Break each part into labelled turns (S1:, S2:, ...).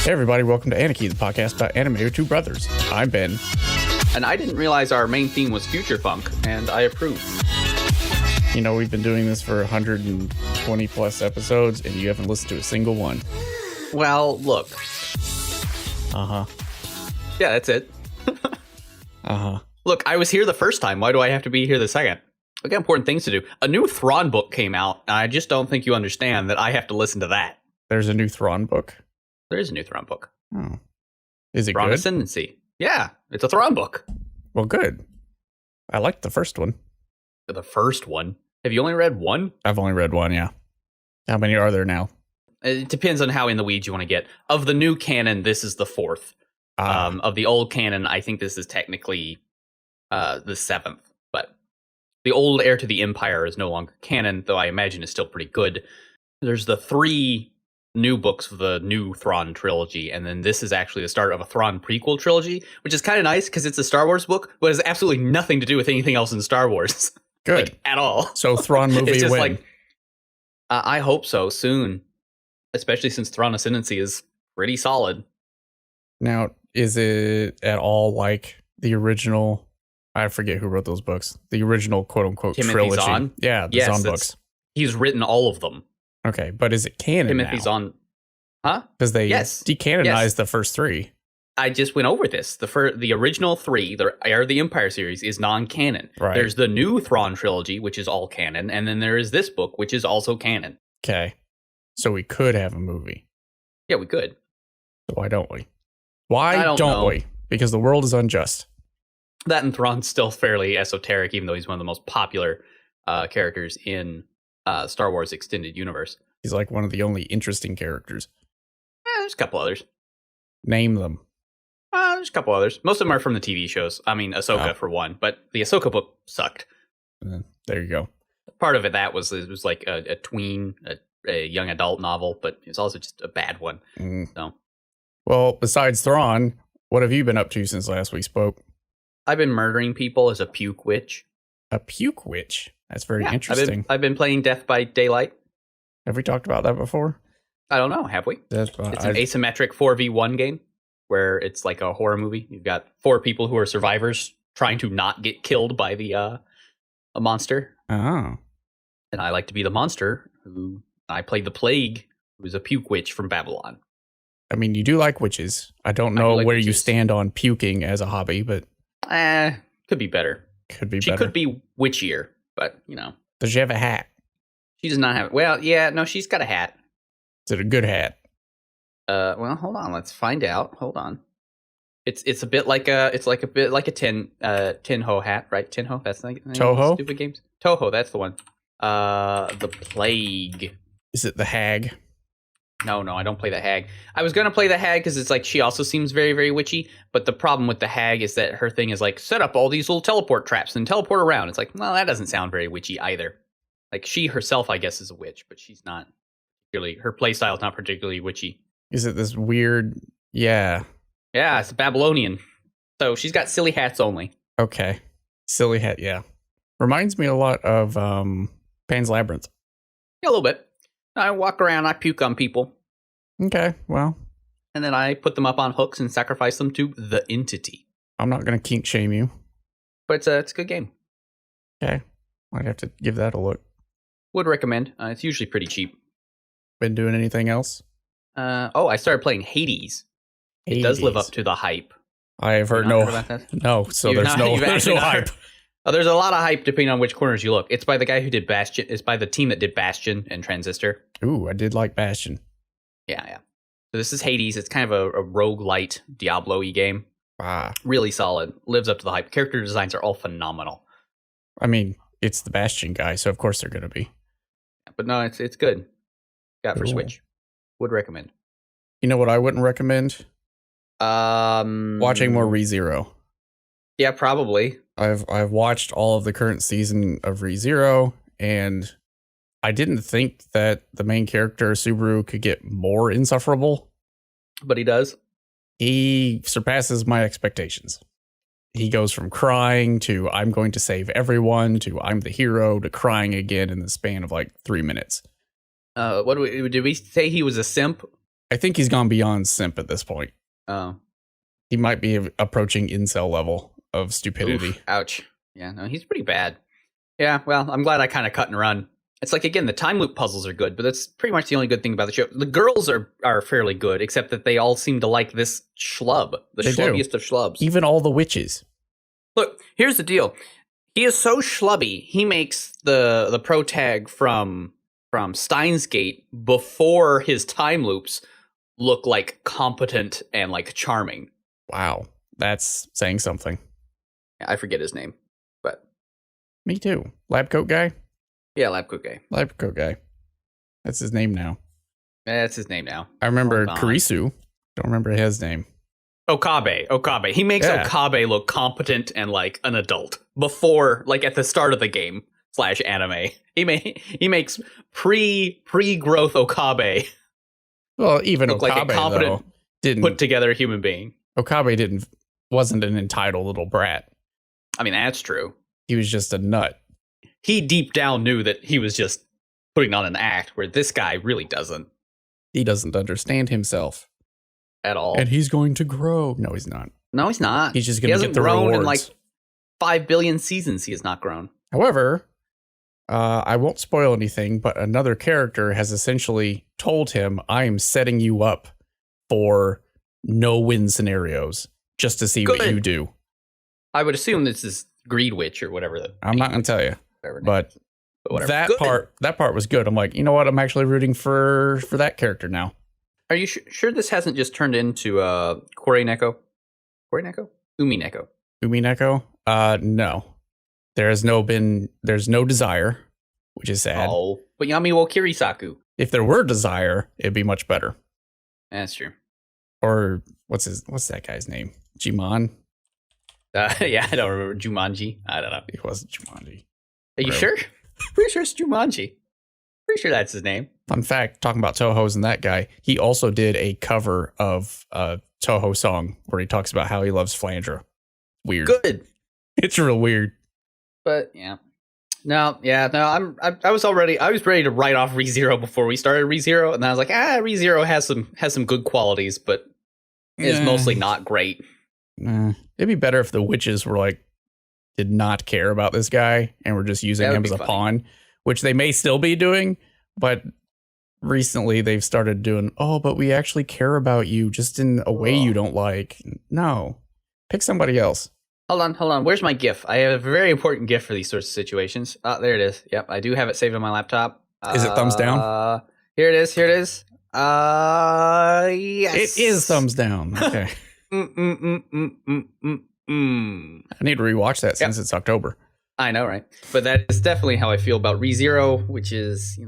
S1: Hey everybody, welcome to Aniki, the podcast about anime with two brothers. I'm Ben.
S2: And I didn't realize our main theme was future funk, and I approve.
S1: You know, we've been doing this for 120 plus episodes, and you haven't listened to a single one.
S2: Well, look.
S1: Uh-huh.
S2: Yeah, that's it.
S1: Uh-huh.
S2: Look, I was here the first time. Why do I have to be here the second? I got important things to do. A new Thrawn book came out, and I just don't think you understand that I have to listen to that.
S1: There's a new Thrawn book?
S2: There is a new Thrawn book.
S1: Oh. Is it
S2: Thrawn
S1: good?
S2: Ascendancy. Yeah, it's a Thrawn book.
S1: Well, good. I liked the first one.
S2: The first one? Have you only read one?
S1: I've only read one, yeah. How many are there now?
S2: It depends on how in the weeds you want to get. Of the new canon, this is the fourth. Of the old canon, I think this is technically the seventh. But the old Heir to the Empire is no longer canon, though I imagine it's still pretty good. There's the three new books of the new Thrawn trilogy, and then this is actually the start of a Thrawn prequel trilogy, which is kind of nice because it's a Star Wars book, but it has absolutely nothing to do with anything else in Star Wars.
S1: Good.
S2: Like, at all.
S1: So Thrawn movie
S2: it's just
S1: win.
S2: like, I hope so, soon. Especially since Thrawn Ascendancy is pretty solid.
S1: Now, is it at all like the original? I forget who wrote those books. The original quote-unquote
S2: Timothy
S1: trilogy.
S2: Zahn?
S1: Yeah, the
S2: Yes,
S1: Zahn books.
S2: He's written all of them.
S1: Okay, but is it canon
S2: Timothy
S1: now?
S2: Zahn. Huh?
S1: Because they
S2: Yes.
S1: decanonized
S2: Yes.
S1: the first three.
S2: I just went over this. The original three, the Heir of the Empire series, is non-canon.
S1: Right.
S2: There's the new Thrawn trilogy, which is all canon, and then there is this book, which is also canon.
S1: Okay. So we could have a movie.
S2: Yeah, we could.
S1: So why don't we? Why
S2: I don't know.
S1: we? Because the world is unjust.
S2: That and Thrawn's still fairly esoteric, even though he's one of the most popular characters in Star Wars Extended Universe.
S1: He's like one of the only interesting characters.
S2: There's a couple others.
S1: Name them.
S2: There's a couple others. Most of them are from the TV shows. I mean, Ahsoka for one, but the Ahsoka book sucked.
S1: There you go.
S2: Part of it was like a tween, a young adult novel, but it's also just a bad one. So,
S1: well, besides Thrawn, what have you been up to since last we spoke?
S2: I've been murdering people as a puke witch.
S1: A puke witch? That's very
S2: Yeah,
S1: interesting.
S2: I've been playing Death by Daylight.
S1: Have we talked about that before?
S2: I don't know. Have we? It's an asymmetric 4v1 game where it's like a horror movie. You've got four people who are survivors trying to not get killed by the a monster.
S1: Oh.
S2: And I like to be the monster who I played the Plague, who's a puke witch from Babylon.
S1: I mean, you do like witches. I don't know
S2: like
S1: where you
S2: witches.
S1: stand on puking as a hobby, but
S2: Could be better.
S1: could be
S2: She
S1: better.
S2: could be witchier, but, you know.
S1: Does she have a hat?
S2: She does not have... Well, yeah, no, she's got a hat.
S1: Is it a good hat?
S2: Well, hold on. Let's find out. Hold on. It's a bit like a tin ho hat, right? Tin ho. That's the name of
S1: Toho?
S2: stupid games. Toho. That's the one. The Plague.
S1: Is it the hag?
S2: No, I don't play the hag. I was gonna play the hag because it's like she also seems very, very witchy. But the problem with the hag is that her thing is like set up all these little teleport traps and teleport around. It's like, well, that doesn't sound very witchy either. Like she herself, I guess, is a witch, but she's not particularly. Her playstyle is not particularly witchy.
S1: Is it this weird? Yeah.
S2: Yeah, it's Babylonian. So she's got silly hats only.
S1: Okay. Silly hat, yeah. Reminds me a lot of Pan's Labyrinth.
S2: Yeah, a little bit. I walk around, I puke on people,
S1: Okay, well,
S2: and then I put them up on hooks and sacrifice them to the entity.
S1: I'm not going to kink shame you.
S2: But it's a good game.
S1: Okay. Might have to give that a look.
S2: Would recommend. It's usually pretty cheap.
S1: Been doing anything else?
S2: I started playing Hades. It does live up to the hype.
S1: I have heard
S2: You've not heard about that?
S1: No, so
S2: You've
S1: there's
S2: not-
S1: no
S2: you've actually not
S1: hype.
S2: heard- Oh, there's a lot of hype depending on which corners you look. It's by the guy who did Bastion. It's by the team that did Bastion and Transistor.
S1: Ooh, I did like Bastion.
S2: Yeah. So this is Hades. It's kind of a roguelite Diablo-y game.
S1: Ah,
S2: Really solid. Lives up to the hype. Character designs are all phenomenal.
S1: I mean, it's the Bastion guy, so of course they're going to be.
S2: But no, it's good. Got for
S1: Cool.
S2: Switch. Would recommend.
S1: You know what I wouldn't recommend? Watching more ReZero.
S2: Yeah, probably.
S1: I've watched all of the current season of ReZero, and I didn't think that the main character Subaru could get more insufferable.
S2: But he does.
S1: He surpasses my expectations. He goes from crying to I'm going to save everyone to I'm the hero to crying again in the span of like 3 minutes.
S2: Did we say he was a simp?
S1: I think he's gone beyond simp at this point.
S2: Oh.
S1: He might be approaching incel level of stupidity.
S2: Oof, ouch. Yeah, no, he's pretty bad. Yeah, well, I'm glad I kind of cut and run. It's like, again, the time loop puzzles are good, but that's pretty much the only good thing about the show. The girls are fairly good, except that they all seem to like this schlub. The schlubbiest of schlubs.
S1: Even all the witches.
S2: Look, here's the deal. He is so schlubby, he makes the pro tag from Steins Gate before his time loops look like competent and like charming.
S1: Wow. That's saying something.
S2: I forget his name, but...
S1: Me too. Lab coat guy?
S2: Yeah, Lab coat guy.
S1: Lab coat guy. That's his name now.
S2: That's his name now.
S1: I remember Kurisu. Don't remember his name.
S2: Okabe. He makes Okabe look competent and like an adult before, like at the start of the game / anime. He makes pre-growth Okabe.
S1: Well, even
S2: look
S1: Okabe
S2: like a competent,
S1: though, didn't
S2: put together human being.
S1: Okabe wasn't an entitled little brat.
S2: I mean, that's true.
S1: He was just a nut.
S2: He deep down knew that he was just putting on an act, where this guy really doesn't.
S1: He doesn't understand himself
S2: at all.
S1: And he's going to grow. No, he's not.
S2: No, he's not.
S1: He's just going to get the rewards.
S2: He hasn't grown in like 5 billion seasons. He has not grown.
S1: However, I won't spoil anything, but another character has essentially told him, I am setting you up for no-win scenarios just to see what you do.
S2: I would assume this is Greed Witch or whatever.
S1: I'm not going to tell you.
S2: But
S1: that part was good. I'm like, you know what? I'm actually rooting for that character now.
S2: Are you sure this hasn't just turned into Kore Neko? Umi Neko?
S1: No. There's no desire, which is sad.
S2: Oh, but Yami wo Kirisaku.
S1: If there were desire, it'd be much better.
S2: That's true.
S1: Or what's that guy's name? Jimon?
S2: Yeah, I don't remember. Jumanji? I don't know.
S1: It wasn't Jumanji.
S2: Are you sure? Pretty sure it's Jumanji. Pretty sure that's his name.
S1: Fun fact, talking about Toho's and that guy, he also did a cover of a Toho song where he talks about how he loves Flandra. Weird.
S2: Good.
S1: It's real weird.
S2: But yeah. I was ready to write off ReZero before we started ReZero, and then I was like, ReZero has some good qualities, but is mostly not great.
S1: It'd be better if the witches were like, did not care about this guy and were just using him as a pawn, which they may still be doing, but recently they've started doing, but we actually care about you just in a way you don't like. No, pick somebody else.
S2: Hold on. Where's my GIF? I have a very important GIF for these sorts of situations. There it is. Yep, I do have it saved on my laptop.
S1: Is it thumbs down?
S2: Here it is. Yes.
S1: It is thumbs down. Okay. I need to rewatch that since it's October.
S2: I know, right? But that is definitely how I feel about ReZero, which is,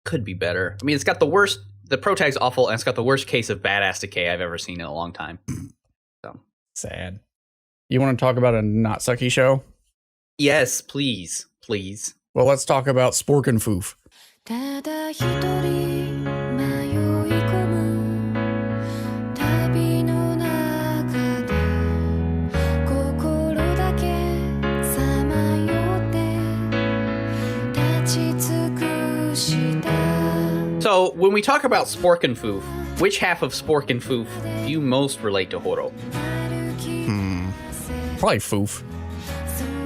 S2: could be better. I mean, it's got the pro tag's awful, and it's got the worst case of badass decay I've ever seen in a long time. So
S1: sad. You want to talk about a not sucky show?
S2: Yes, please.
S1: Well, let's talk about Spork and Foof.
S2: So, when we talk about Spork and Foof, which half of Spork and Foof do you most relate to Holo?
S1: Probably Foof.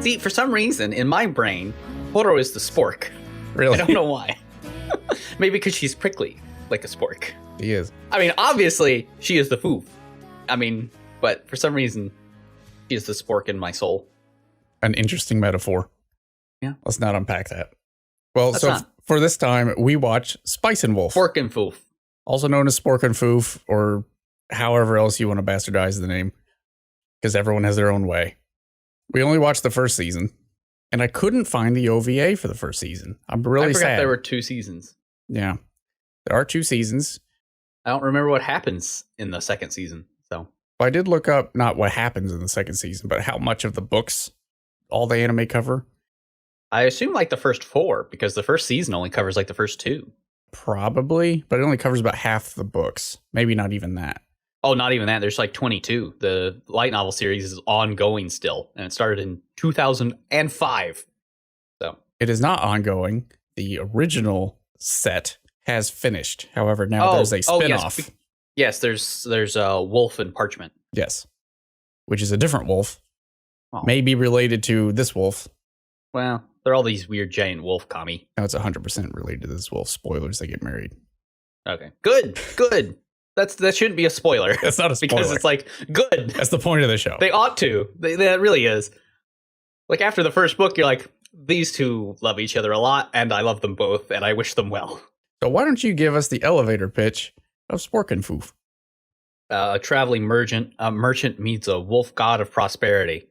S2: See, for some reason, in my brain, Holo is the Spork.
S1: Really?
S2: I don't know why. Maybe because she's prickly, like a Spork.
S1: He is.
S2: I mean, obviously, she is the Foof. I mean, but for some reason, she is the Spork in my soul.
S1: An interesting metaphor.
S2: Yeah.
S1: Let's not unpack that. Well, for this time, we watch Spice and Wolf.
S2: Spork and Foof.
S1: Also known as Spork and Foof, or however else you want to bastardize the name, because everyone has their own way. We only watched the first season, and I couldn't find the OVA for the first season. I'm really sad.
S2: I forgot there were 2 seasons.
S1: Yeah. There are 2 seasons.
S2: I don't remember what happens in the second season, so.
S1: Well, I did look up not what happens in the second season, but how much of the books all the anime cover.
S2: I assume like the first 4, because the first season only covers like the first 2.
S1: Probably, but it only covers about half the books. Maybe not even that.
S2: Oh, not even that. There's like 22. The light novel series is ongoing still, and it started in 2005. So
S1: it is not ongoing. The original set has finished. However, now there's a spinoff.
S2: Yes, there's a wolf and parchment.
S1: Yes, which is a different wolf.
S2: Oh.
S1: Maybe related to this wolf.
S2: Well, they're all these weird giant wolf kami.
S1: No, it's 100% related to this wolf. Spoilers, they get married.
S2: Okay. Good. That shouldn't be a spoiler.
S1: That's not a spoiler.
S2: Because it's like, good.
S1: That's the point of the show.
S2: They ought to. That really is. Like, after the first book, you're like, these two love each other a lot, and I love them both, and I wish them well.
S1: So why don't you give us the elevator pitch of Sporkenfoof?
S2: A traveling merchant meets a wolf god of prosperity.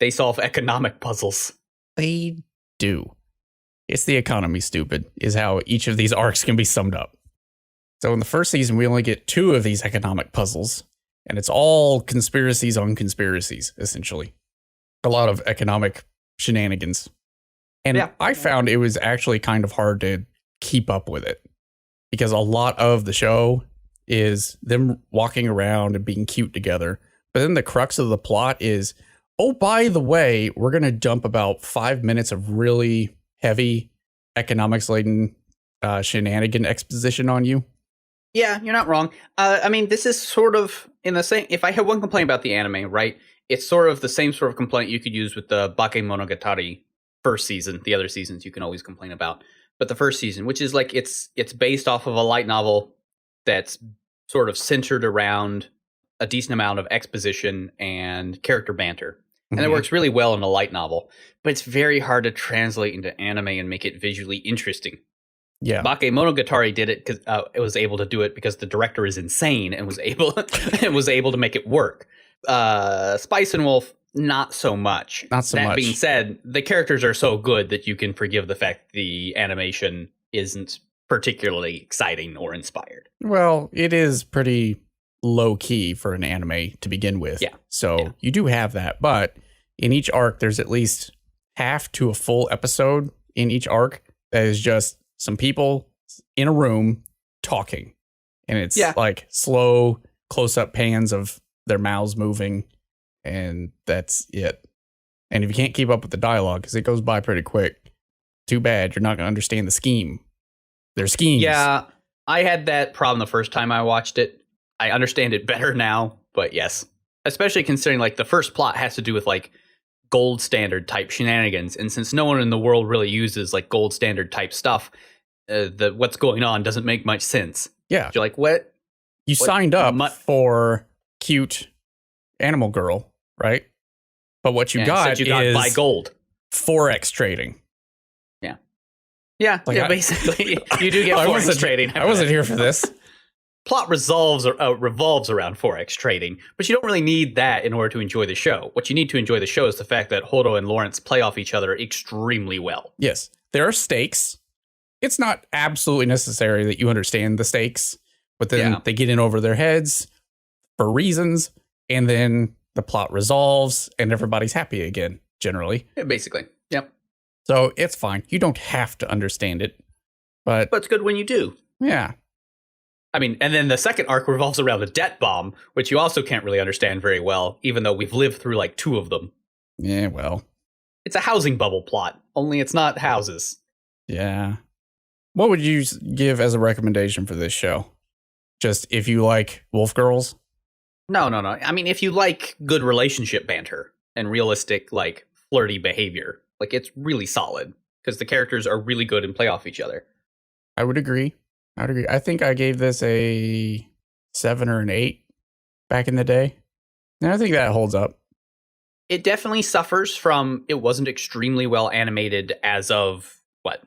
S2: They solve economic puzzles.
S1: They do. It's the economy, stupid, is how each of these arcs can be summed up. So in the first season, we only get 2 of these economic puzzles, and it's all conspiracies on conspiracies, essentially. A lot of economic shenanigans. And I found it was actually kind of hard to keep up with it, because a lot of the show is them walking around and being cute together. But then the crux of the plot is, oh, by the way, we're going to dump about 5 minutes of really heavy economics-laden shenanigan exposition on you.
S2: Yeah, you're not wrong. I mean, this is sort of in the same... If I had one complaint about the anime, right, it's sort of the same sort of complaint you could use with the Bakemonogatari first season. The other seasons you can always complain about. But the first season, which is like it's based off of a light novel that's sort of centered around a decent amount of exposition and character banter. And it works really well in a light novel, but it's very hard to translate into anime and make it visually interesting.
S1: Yeah,
S2: Bakemonogatari did it because it was able to do it because the director is insane and was able to make it work. Spice and Wolf, not so much. That being said, the characters are so good that you can forgive the fact the animation isn't particularly exciting or inspired.
S1: Well, it is pretty low key for an anime to begin with. Yeah. So you do have that, but in each arc, there's at least half to a full episode in each arc that is just some people in a room talking. And it's like slow close-up pans of their mouths moving, and that's it. And if you can't keep up with the dialogue, because it goes by pretty quick, too bad. You're not going to understand the scheme. Their schemes.
S2: Yeah, I had that problem the first time I watched it. I understand it better now, but yes. Especially considering like the first plot has to do with like gold standard type shenanigans. And since no one in the world really uses like gold standard type stuff, what's going on doesn't make much sense.
S1: Yeah.
S2: You're like, what?
S1: You signed up for cute animal girl, right? But what you got is
S2: buy gold.
S1: Forex trading.
S2: Yeah, like basically. You do get Forex trading.
S1: I wasn't here for this.
S2: Plot revolves around Forex trading, but you don't really need that in order to enjoy the show. What you need to enjoy the show is the fact that Holo and Lawrence play off each other extremely well.
S1: Yes, there are stakes. It's not absolutely necessary that you understand the stakes, but then they get in over their heads for reasons, and then the plot resolves, and everybody's happy again, generally.
S2: Yeah, basically, yep.
S1: So it's fine. You don't have to understand it, but
S2: it's good when you do.
S1: Yeah.
S2: I mean, and then the second arc revolves around a debt bomb, which you also can't really understand very well, even though we've lived through like 2 of them.
S1: Yeah, well.
S2: It's a housing bubble plot, only it's not houses.
S1: Yeah. What would you give as a recommendation for this show? Just if you like wolf girls?
S2: No. I mean, if you like good relationship banter and realistic, like, flirty behavior, like, it's really solid because the characters are really good and play off each other.
S1: I would agree. I think I gave this a 7 or an 8 back in the day. And I think that holds up.
S2: It definitely suffers from, it wasn't extremely well animated as of,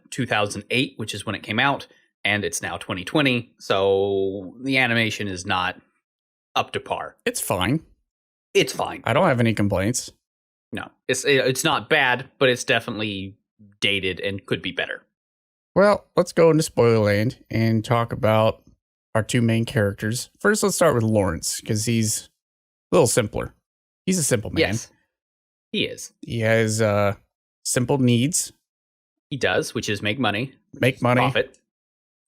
S2: 2008, which is when it came out, and it's now 2020, so the animation is not up to par.
S1: It's fine.
S2: It's fine.
S1: I don't have any complaints.
S2: No, it's not bad, but it's definitely dated and could be better.
S1: Well, let's go into Spoilerland and talk about our 2 main characters. First, let's start with Lawrence, because he's a little simpler. He's a simple man.
S2: Yes, he is.
S1: He has simple needs.
S2: He does, which is make money.
S1: Profit.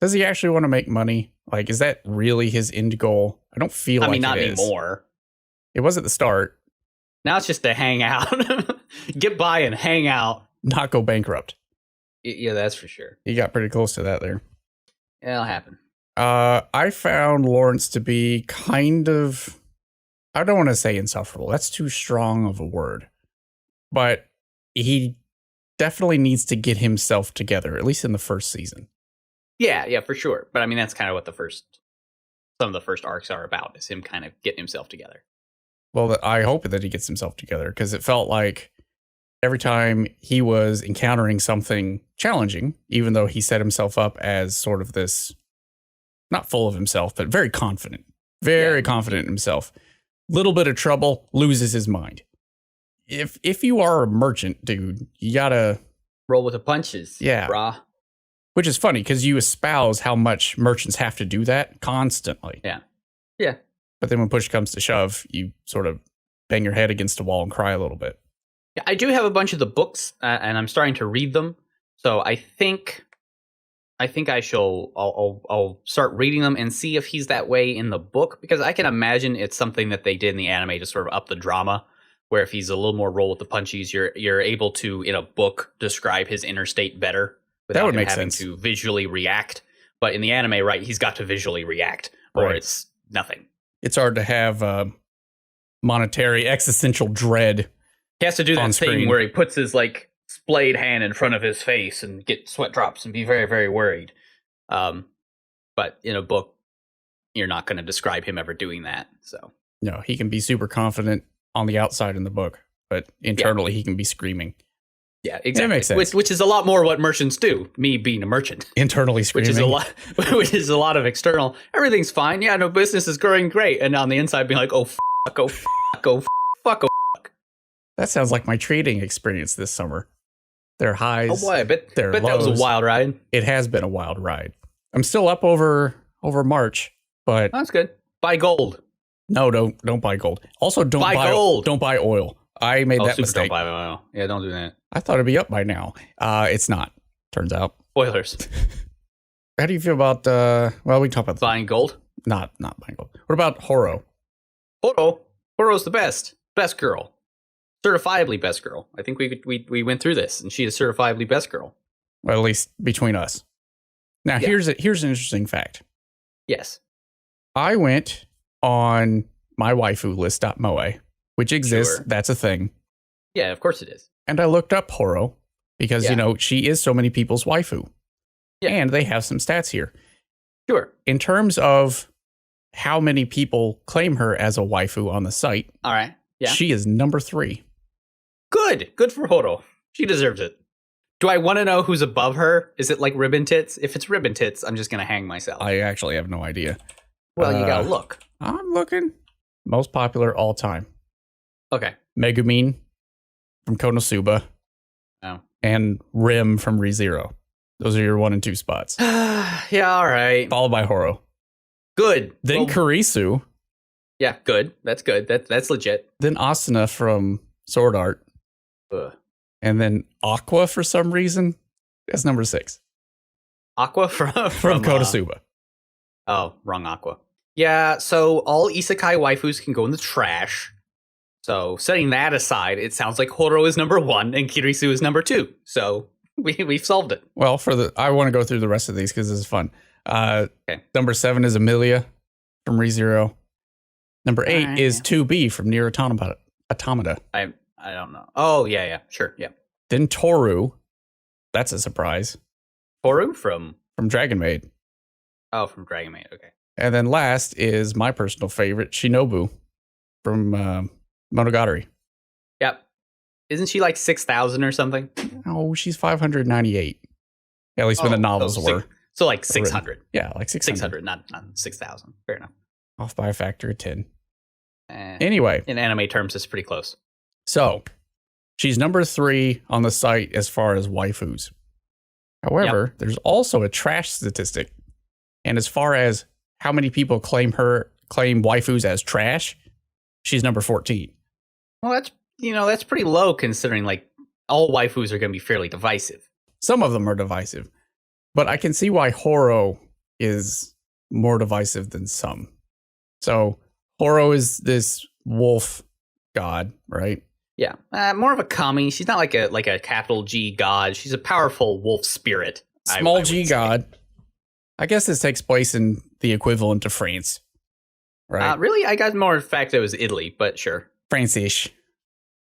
S1: Does he actually want to make money? Like, is that really his end goal? I don't feel like it is. I mean, not
S2: anymore.
S1: It was at the start.
S2: Now it's just to hang out. Get by and hang out.
S1: Not go bankrupt.
S2: Yeah, that's for sure.
S1: He got pretty close to that there.
S2: It'll happen.
S1: I found Lawrence to be kind of, I don't want to say insufferable. That's too strong of a word. But he definitely needs to get himself together, at least in the first season.
S2: Yeah, for sure. But I mean, that's kind of what some of the first arcs are about, is him kind of getting himself together.
S1: Well, I hope that he gets himself together, because it felt like every time he was encountering something challenging, even though he set himself up as sort of this, not full of himself, but very confident confident in himself. Little bit of trouble, loses his mind. If you are a merchant, dude, you gotta
S2: roll with the punches.
S1: Yeah.
S2: Brah.
S1: Which is funny because you espouse how much merchants have to do that constantly.
S2: Yeah.
S1: But then when push comes to shove, you sort of bang your head against a wall and cry a little bit.
S2: Yeah, I do have a bunch of the books, and I'm starting to read them. So I think I shall. I'll start reading them and see if he's that way in the book, because I can imagine it's something that they did in the anime to sort of up the drama. Where if he's a little more roll with the punchies, you're able to, in a book, describe his inner state better without
S1: that would
S2: him
S1: make
S2: having
S1: sense.
S2: to visually react. But in the anime, right, he's got to visually react, or
S1: Right.
S2: it's nothing.
S1: It's hard to have monetary existential dread.
S2: He has to do that thing
S1: screen.
S2: where he puts his like splayed hand in front of his face and get sweat drops and be very, very worried. But in a book, you're not going to describe him ever doing that. So
S1: No, he can be super confident on the outside in the book, but internally he can be screaming.
S2: yeah, exactly.
S1: That makes sense.
S2: Which is a lot more what merchants do. Me being a merchant.
S1: Internally screaming.
S2: Which is a lot of external. Everything's fine. Yeah, no, business is growing great. And on the inside, being like, oh fuck, oh fuck, oh fuck, oh fuck.
S1: That sounds like my trading experience this summer. Their highs.
S2: Oh boy, I bet
S1: their
S2: that was
S1: lows.
S2: a wild ride.
S1: It has been a wild ride. I'm still up over March, but
S2: That's good. Buy gold.
S1: no, don't buy gold. Also, don't
S2: Buy
S1: buy
S2: gold.
S1: Don't buy oil. I made that
S2: Super
S1: mistake.
S2: don't buy oil. Yeah, don't do that.
S1: I thought it'd be up by now. It's not. Turns out.
S2: Oilers.
S1: How do you feel about? Well, we can talk about
S2: Buying gold.
S1: not buying gold. What about Horo?
S2: Horo's the best girl, certifiably best girl. I think we went through this, and she is certifiably best girl.
S1: Well, at least between us. Now,
S2: Yeah.
S1: here's an interesting fact.
S2: Yes.
S1: I went on my waifu list.moe, which exists.
S2: Sure.
S1: That's a thing.
S2: Yeah, of course it is.
S1: And I looked up Horo because,
S2: Yeah.
S1: she is so many people's waifu.
S2: Yeah.
S1: And they have some stats here.
S2: Sure.
S1: In terms of how many people claim her as a waifu on the site,
S2: All right. Yeah.
S1: she is number 3.
S2: Good for Horo. She deserves it. Do I want to know who's above her? Is it like Ribbon Tits? If it's Ribbon Tits, I'm just going to hang myself.
S1: I actually have no idea.
S2: Well, you got to look.
S1: I'm looking. Most popular all time.
S2: Okay.
S1: Megumin from Konosuba
S2: Oh.
S1: and Rim from ReZero. Those are your 1 and 2 spots.
S2: Yeah, all right.
S1: Followed by Horo.
S2: Good.
S1: Then
S2: Well,
S1: Kurisu.
S2: yeah, good. That's good. That's legit.
S1: Then Asuna from Sword Art.
S2: Ugh.
S1: And then Aqua for some reason. That's number 6.
S2: Aqua from
S1: Konosuba.
S2: Wrong Aqua. Yeah, so all isekai waifus can go in the trash. So setting that aside, it sounds like Horo is number 1 and Kirisu is number 2. So we've solved it.
S1: Well, I want to go through the rest of these because this is fun.
S2: Okay.
S1: Number 7 is Amelia from ReZero. Number 8
S2: Alright,
S1: is
S2: yeah.
S1: 2B from Nier Automata.
S2: I don't know. Oh, yeah, sure, yeah.
S1: Then Toru. That's a surprise.
S2: Toru from
S1: Dragon Maid.
S2: from Dragon Maid. Okay.
S1: And then last is my personal favorite, Shinobu from Monogatari.
S2: Yep. Isn't she like 6,000 or something?
S1: Oh, she's 598. At least when the novels were.
S2: So like 600.
S1: Yeah, like 600.
S2: 600, not 6,000. Fair enough.
S1: Off by a factor of 10.
S2: Eh,
S1: Anyway,
S2: in anime terms, it's pretty close.
S1: so she's number 3 on the site as far as waifus. However, there's also a trash statistic. And as far as how many people claim waifus as trash, she's number 14.
S2: Well, that's pretty low considering like all waifus are going to be fairly divisive.
S1: Some of them are divisive, but I can see why Horo is more divisive than some. So Horo is this wolf god, right?
S2: Yeah, more of a kami. She's not like a capital G god. She's a powerful wolf spirit.
S1: Small
S2: I would
S1: G
S2: say.
S1: god. I guess this takes place in the equivalent of France, right?
S2: Really? I got more fact it was Italy, but sure.
S1: France-ish.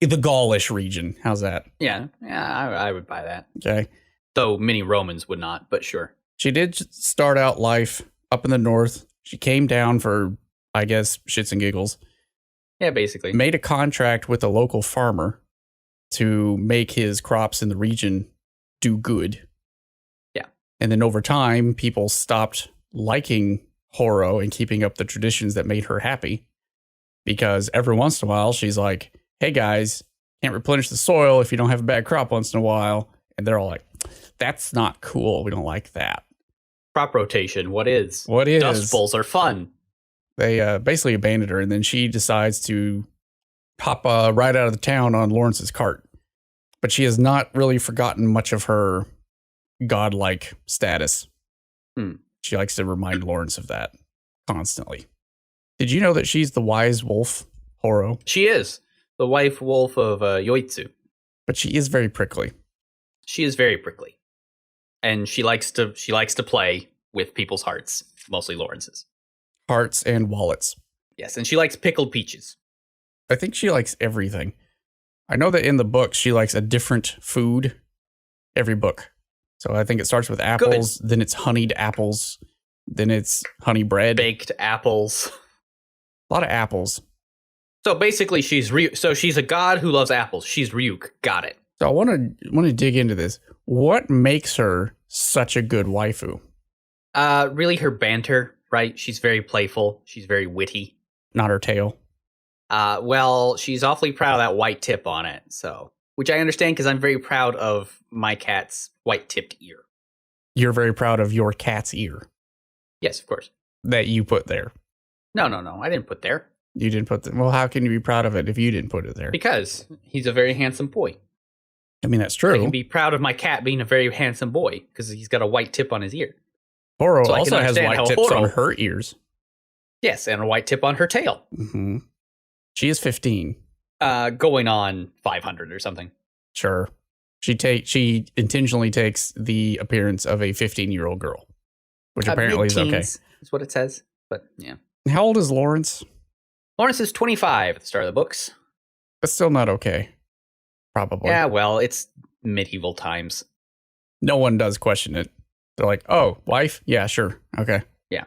S1: The Gaulish region. How's that?
S2: Yeah, I would buy that.
S1: Okay.
S2: Though many Romans would not, but sure.
S1: She did start out life up in the north. She came down for, I guess, shits and giggles.
S2: Yeah, basically.
S1: Made a contract with a local farmer to make his crops in the region do good.
S2: Yeah.
S1: And then over time, people stopped liking Holo and keeping up the traditions that made her happy. Because every once in a while, she's like, hey guys, can't replenish the soil if you don't have a bad crop once in a while. And they're all like, that's not cool. We don't like that.
S2: Crop rotation, what is?
S1: What is?
S2: Dust bowls are fun.
S1: They basically abandoned her, and then she decides to hop right out of the town on Lawrence's cart. But she has not really forgotten much of her godlike status. She likes to remind Lawrence of that constantly. Did you know that she's the wise wolf, Holo?
S2: She is the wife wolf of Yoitsu.
S1: But she is very prickly.
S2: She is very prickly. And she likes to play with people's hearts, mostly Lawrence's.
S1: Hearts and wallets.
S2: Yes, and she likes pickled peaches.
S1: I think she likes everything. I know that in the book, she likes a different food every book. So I think it starts with apples, then it's honeyed apples, then it's honey bread.
S2: Baked apples.
S1: A lot of apples.
S2: So basically, she's a god who loves apples. She's Ryuk. Got it.
S1: So I want to dig into this. What makes her such a good waifu?
S2: Really her banter, right? She's very playful. She's very witty.
S1: Not her tail.
S2: Well, she's awfully proud of that white tip on it. So, which I understand because I'm very proud of my cat's white tipped ear.
S1: You're very proud of your cat's ear.
S2: Yes, of course.
S1: That you put there.
S2: No. I didn't put there.
S1: You didn't put well, how can you be proud of it if you didn't put it there?
S2: Because he's a very handsome boy.
S1: I mean, that's true.
S2: I can be proud of my cat being a very handsome boy because he's got a white tip on his ear.
S1: Holo so also has white tips on her ears.
S2: Yes, and a white tip on her tail.
S1: Mm-hmm. She is 15.
S2: Going on 500 or something.
S1: Sure. She intentionally takes the appearance of a 15-year-old girl, which apparently is okay.
S2: Is what it says, but yeah.
S1: How old is Lawrence?
S2: Lawrence is 25 at the start of the books.
S1: That's still not okay. Probably.
S2: Yeah, well, it's medieval times.
S1: No one does question it. They're like, oh, wife? Yeah, sure. Okay.
S2: Yeah.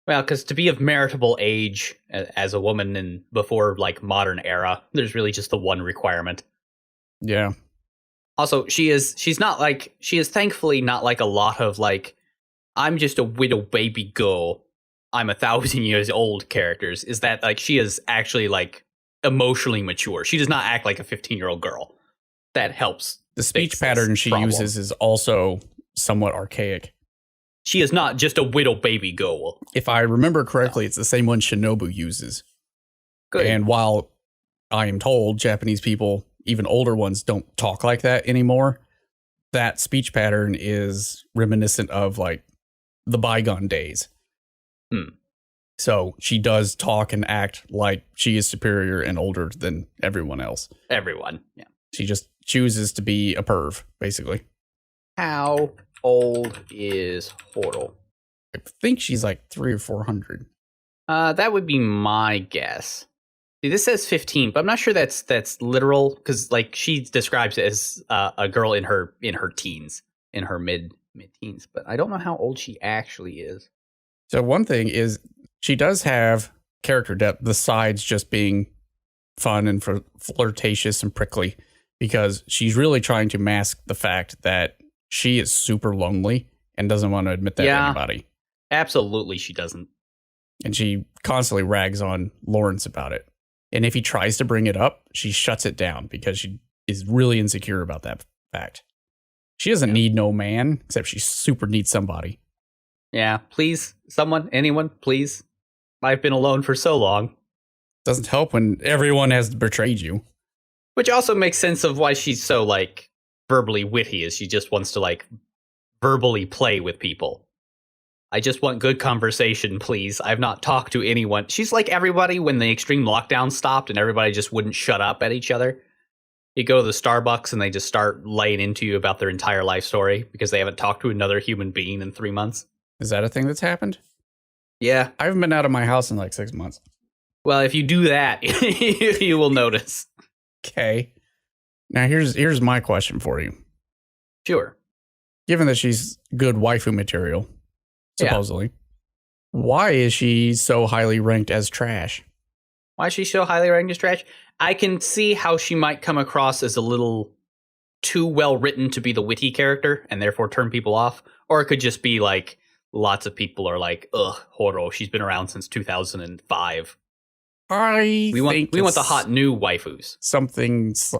S2: Well, because to be of meritable age as a woman in before like modern era, there's really just the one requirement.
S1: Yeah.
S2: Also, she is thankfully not like a lot of like, I'm just a widow baby girl. I'm 1,000 years old characters. Is that like she is actually like emotionally mature. She does not act like a 15-year-old girl. That helps.
S1: The speech pattern she uses is also somewhat archaic.
S2: She is not just a widow baby girl.
S1: If I remember correctly, it's the same one Shinobu uses.
S2: Good.
S1: And while I am told Japanese people, even older ones, don't talk like that anymore, that speech pattern is reminiscent of like the bygone days. So she does talk and act like she is superior and older than everyone else.
S2: Everyone, yeah.
S1: She just chooses to be a perv, basically.
S2: How old is Holo?
S1: I think she's like 300 or 400.
S2: That would be my guess. See, this says 15, but I'm not sure that's literal because like she describes it as a girl in her teens, in her mid-teens, but I don't know how old she actually is.
S1: So one thing is she does have character depth besides just being fun and flirtatious and prickly, because she's really trying to mask the fact that she is super lonely and doesn't want to admit that to anybody.
S2: Absolutely, she doesn't.
S1: And she constantly rags on Lawrence about it. And if he tries to bring it up, she shuts it down because she is really insecure about that fact. She doesn't need no man, except she super needs somebody.
S2: Yeah, please, someone, anyone, please. I've been alone for so long.
S1: Doesn't help when everyone has betrayed you.
S2: Which also makes sense of why she's so, like, verbally witty, is she just wants to, like, verbally play with people. I just want good conversation, please. I've not talked to anyone. She's like everybody when the extreme lockdown stopped and everybody just wouldn't shut up at each other. You go to the Starbucks and they just start laying into you about their entire life story because they haven't talked to another human being in 3 months.
S1: Is that a thing that's happened?
S2: Yeah.
S1: I haven't been out of my house in like 6 months.
S2: Well, if you do that, you will notice.
S1: Okay. Now here's my question for you.
S2: Sure.
S1: Given that she's good waifu material, supposedly, why is she so highly ranked as trash?
S2: Why is she so highly ranked as trash? I can see how she might come across as a little too well written to be the witty character and therefore turn people off. Or it could just be like lots of people are like, ugh, Holo, she's been around since 2005. We want the hot new waifus.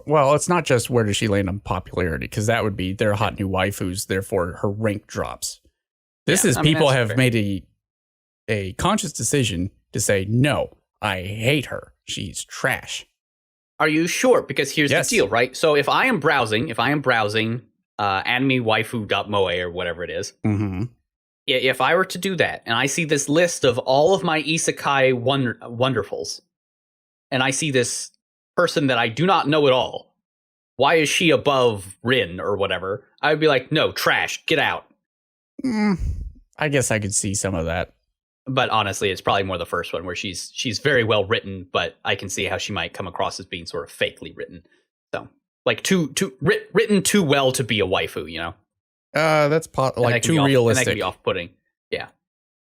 S1: Well, it's not just where does she land on popularity, because that would be they're hot new waifus, therefore her rank drops. This is people have fair. Made a conscious decision to say, no, I hate her. She's trash.
S2: Are you sure? Because here's the deal, right? So if I am browsing animewaifu.moe or whatever it is, if I were to do that and I see this list of all of my isekai wonderfuls, and I see this person that I do not know at all, why is she above Rin or whatever? I would be like, no, trash, get out.
S1: I guess I could see some of that.
S2: But honestly, it's probably more the first one where she's very well written, but I can see how she might come across as being sort of fakely written. So, like written too well to be a waifu, you know?
S1: That's like too realistic.
S2: And that can be off-putting. Yeah.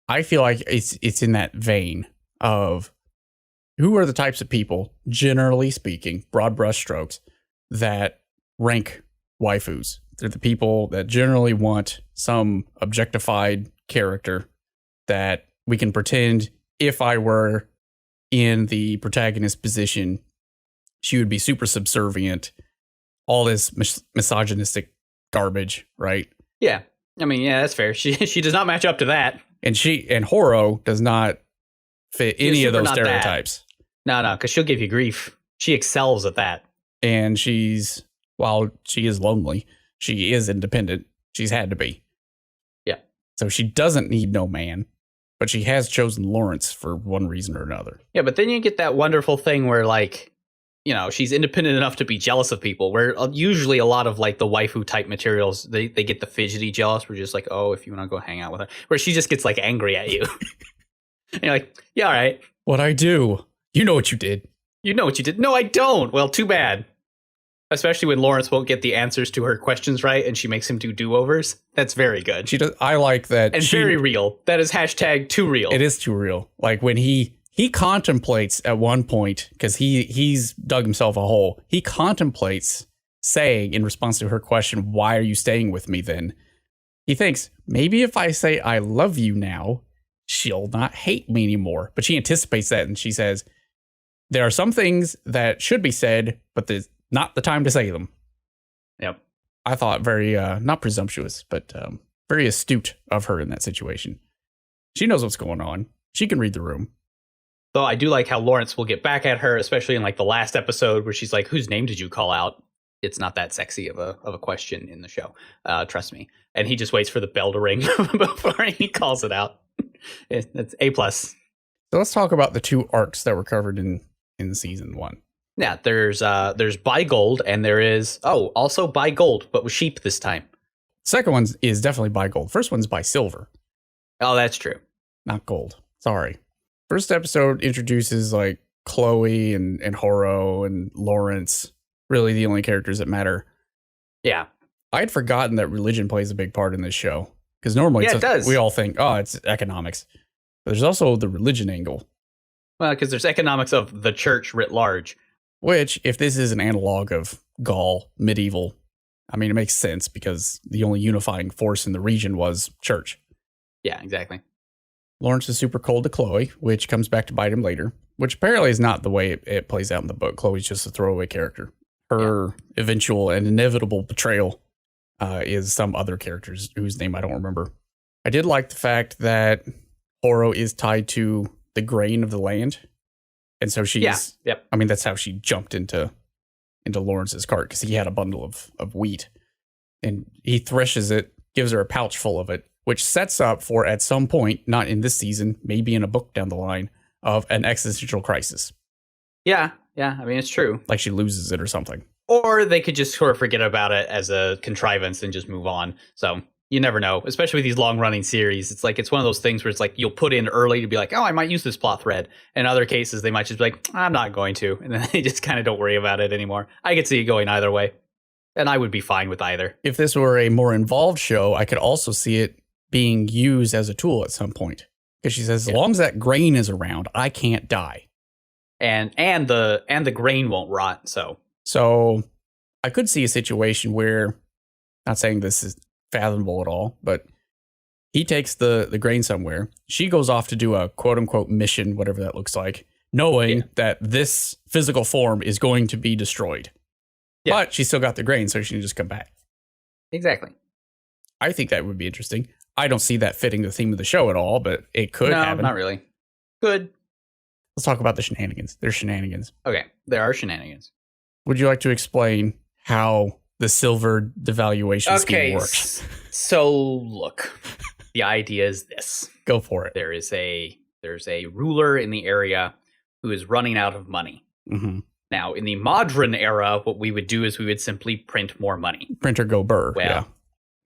S1: I feel like it's in that vein of who are the types of people, generally speaking, broad brush strokes, that rank waifus. They're the people that generally want some objectified character that we can pretend if I were in the protagonist position, she would be super subservient, all this misogynistic garbage, right?
S2: Yeah. I mean, yeah, that's fair. She does not match up to that.
S1: And Horo does not fit any of those stereotypes.
S2: No, because she'll give you grief. She excels at that.
S1: And while she is lonely, she is independent. She's had to be.
S2: Yeah.
S1: So she doesn't need no man. But she has chosen Lawrence for one reason or another.
S2: Yeah, but then you get that wonderful thing where, like, you know, she's independent enough to be jealous of people, where usually a lot of, like, the waifu type materials, they get the fidgety jealous. We're just like, oh, if you want to go hang out with her. Where she just gets, like, angry at you. And you're like, yeah, all right.
S1: What'd I do? You know what you did.
S2: You know what you did. No, I don't. Well, too bad. Especially when Lawrence won't get the answers to her questions right and she makes him do do-overs. That's very good.
S1: She does. I like that.
S2: And very real. That is hashtag too real.
S1: It is too real. Like when he contemplates at one point, because he's dug himself a hole. He contemplates saying in response to her question, why are you staying with me then? He thinks, maybe if I say I love you now, she'll not hate me anymore. But she anticipates that and she says, there are some things that should be said, but there's not the time to say them.
S2: Yep.
S1: I thought very, not presumptuous, but very astute of her in that situation. She knows what's going on. She can read the room.
S2: Though I do like how Lawrence will get back at her, especially in like the last episode where she's like, whose name did you call out? It's not that sexy of a question in the show. Trust me. And he just waits for the bell to ring before he calls it out. It's A+. So
S1: let's talk about the two arcs that were covered in season 1.
S2: Yeah, there's Buy Gold, and there is, also Buy Gold, but with sheep this time.
S1: Second one is definitely Buy Gold. First one's Buy Silver.
S2: Oh, that's true.
S1: Not gold. Sorry. First episode introduces like Chloe and Horo and Lawrence, really the only characters that matter.
S2: Yeah.
S1: I'd forgotten that religion plays a big part in this show. Because normally
S2: it does.
S1: We all think, it's economics. But there's also the religion angle.
S2: Well, because there's economics of the church writ large.
S1: Which, if this is an analog of Gaul, medieval, I mean, it makes sense because the only unifying force in the region was church.
S2: Yeah, exactly.
S1: Lawrence is super cold to Chloe, which comes back to bite him later, which apparently is not the way it plays out in the book. Chloe's just a throwaway character. Her eventual and inevitable betrayal is some other characters whose name I don't remember. I did like the fact that Horo is tied to the grain of the land. And so she's, I mean, that's how she jumped into Lawrence's cart, because he had a bundle of wheat. And he threshes it, gives her a pouch full of it, which sets up for, at some point, not in this season, maybe in a book down the line, of an existential crisis.
S2: Yeah, I mean, it's true.
S1: Like she loses it or something.
S2: Or they could just sort of forget about it as a contrivance and just move on. So you never know, especially with these long-running series. It's like, it's one of those things where it's like, you'll put in early to be like, oh, I might use this plot thread. In other cases, they might just be like, I'm not going to. And then they just kind of don't worry about it anymore. I could see it going either way. And I would be fine with either.
S1: If this were a more involved show, I could also see it being used as a tool at some point. Because she says, as long as that grain is around, I can't die.
S2: And the grain won't rot,
S1: So I could see a situation where, not saying this is fathomable at all, but he takes the grain somewhere. She goes off to do a quote unquote mission, whatever that looks like, knowing that this physical form is going to be destroyed. Yeah. But she still got the grain, so she can just come back.
S2: Exactly.
S1: I think that would be interesting. I don't see that fitting the theme of the show at all, but it could happen.
S2: No, not really. Good.
S1: Let's talk about the shenanigans. There's shenanigans.
S2: Okay, there are shenanigans.
S1: Would you like to explain how the silver devaluation scheme works?
S2: So look, the idea is this.
S1: Go for it.
S2: There's a ruler in the area who is running out of money.
S1: Mm-hmm.
S2: Now, in the modern era, what we would do is we would simply print more money.
S1: Print or go burr.
S2: Well,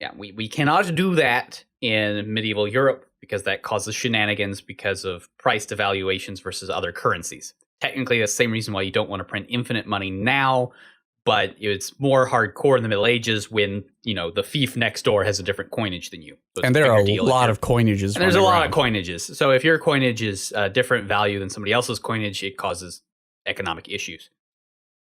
S2: yeah, we cannot do that in medieval Europe because that causes shenanigans because of price devaluations versus other currencies. Technically, that's the same reason why you don't want to print infinite money now, but it's more hardcore in the Middle Ages when, the fief next door has a different coinage than you. So
S1: and there are a lot of coinages.
S2: And there's a lot of coinages. So if your coinage is a different value than somebody else's coinage, it causes economic issues.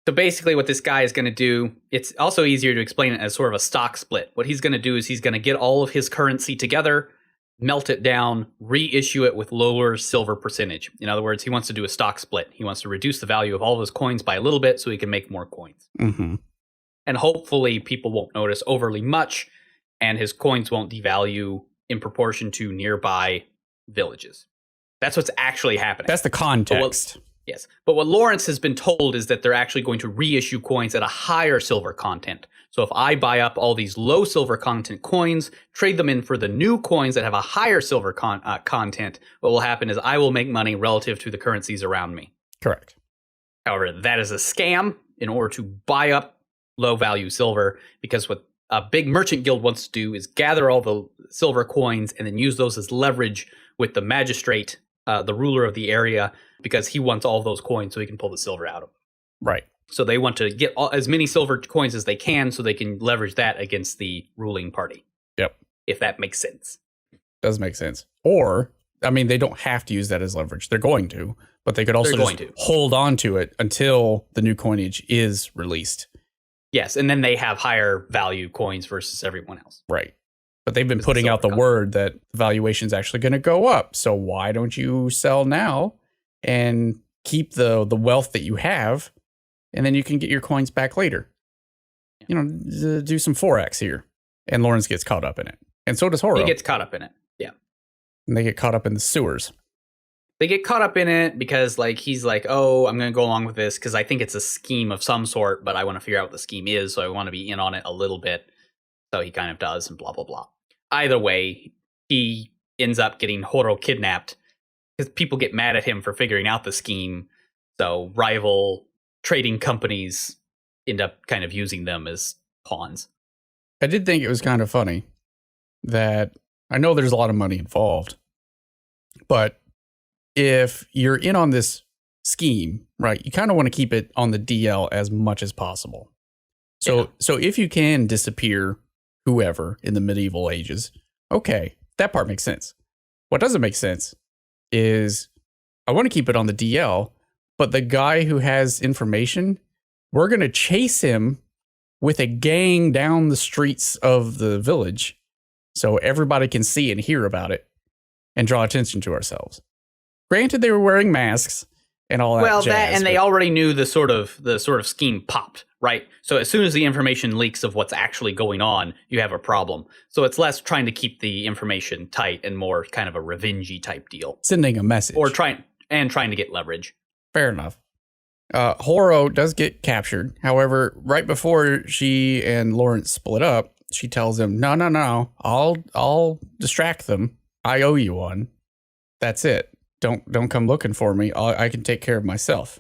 S2: So basically what this guy is going to do, it's also easier to explain it as sort of a stock split. What he's going to do is he's going to get all of his currency together, melt it down, reissue it with lower silver percentage. In other words, he wants to do a stock split. He wants to reduce the value of all of his coins by a little bit so he can make more coins.
S1: Mm-hmm.
S2: And hopefully people won't notice overly much and his coins won't devalue in proportion to nearby villages. That's what's actually happening.
S1: That's the context.
S2: Yes. But what Lawrence has been told is that they're actually going to reissue coins at a higher silver content. So if I buy up all these low silver content coins, trade them in for the new coins that have a higher silver content, what will happen is I will make money relative to the currencies around me.
S1: Correct.
S2: However, that is a scam in order to buy up low value silver, because what a big merchant guild wants to do is gather all the silver coins and then use those as leverage with the magistrate, the ruler of the area, because he wants all of those coins so he can pull the silver out of them.
S1: Right.
S2: So they want to get as many silver coins as they can so they can leverage that against the ruling party.
S1: Yep.
S2: If that makes sense.
S1: Does make sense. Or, I mean, they don't have to use that as leverage. They're going to, but they could also just hold on to it until the new coinage is released.
S2: Yes, and then they have higher value coins versus everyone else.
S1: Right. But they've been putting out the word that the valuation is actually going to go up. So why don't you sell now and keep the wealth that you have, and then you can get your coins back later? Do some Furex here. And Lawrence gets caught up in it. And so does Holo.
S2: He gets caught up in it, yeah.
S1: And they get caught up in the sewers.
S2: They get caught up in it because he's like, oh, I'm going to go along with this because I think it's a scheme of some sort, but I want to figure out what the scheme is, so I want to be in on it a little bit. So he kind of does, and blah, blah, blah. Either way, he ends up getting Holo kidnapped because people get mad at him for figuring out the scheme. So rival trading companies end up kind of using them as pawns.
S1: I did think it was kind of funny that I know there's a lot of money involved, but if you're in on this scheme, right, you kind of want to keep it on the DL as much as possible. So if you can disappear whoever in the medieval ages, okay, that part makes sense. What doesn't make sense is I want to keep it on the DL, but the guy who has information, we're going to chase him with a gang down the streets of the village so everybody can see and hear about it and draw attention to ourselves. Granted, they were wearing masks and all that.
S2: Well,
S1: jazz,
S2: they already knew the sort of scheme popped, right? So as soon as the information leaks of what's actually going on, you have a problem. So it's less trying to keep the information tight and more kind of a revengey type deal.
S1: Sending a message.
S2: Or trying to get leverage.
S1: Fair enough. Holo does get captured. However, right before she and Lawrence split up, she tells him, no, I'll distract them. I owe you one. That's it. Don't come looking for me. I can take care of myself,